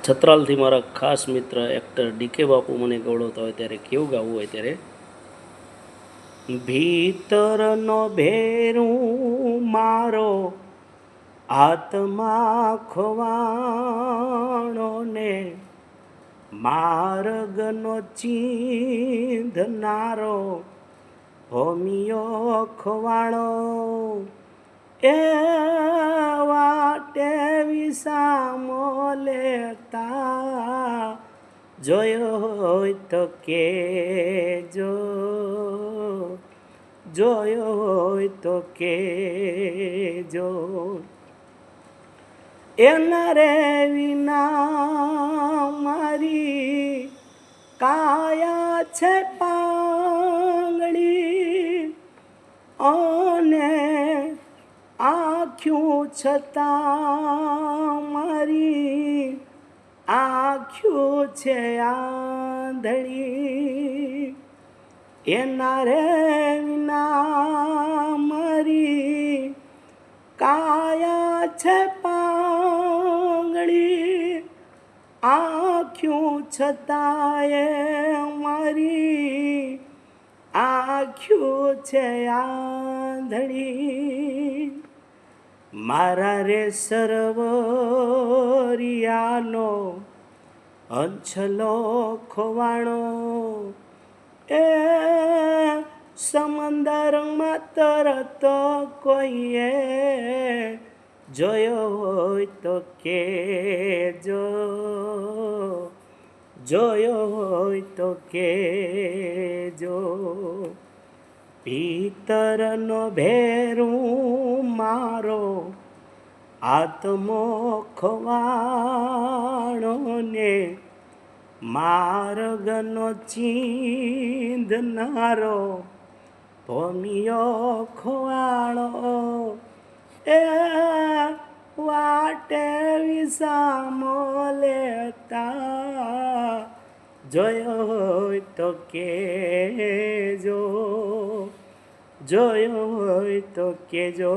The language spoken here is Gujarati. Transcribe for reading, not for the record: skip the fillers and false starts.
છત્રાલથી મારા ખાસ મિત્ર એક્ટર ડીકે બાપુ મને ગવડાવતા હોય ત્યારે કેવું ગાવું હોય ત્યારે ભીતરનો ભેરું મારો આત્મા ખોવાણો ને માર્ગનો ચીંધનારો હોમિયો ખોવાણો એ વાટે વિસામો લેતા જોયો હોય તો કેજો, જોયો હોય તો કેજો. એના રે વિના મારી કાયા છે પાંગળી અને આંખ્યું છતાં મારી આંખ્યું છે આંધળી. એના રે વિના મારી કાયા છે પાંગળી આંખ્યું છતાંય મારી આંખ્યું છે આંધળી. મારા રે સરવરિયાનો અંછલો ખોવાણો એ સમંદરમાં તરત કોઈએ જોયો હોય તો કેજો, જોયો હોય તો કેજો. ભીતરનો ભેરું મારો આત્મો ખોવાણો ને માર્ગનો ચીંધનારો ભોમિયો ખોવાણો એ વાટે વિસામો લેતા જોયો હોય તો કેજો, જોયો હોય તો કેજો.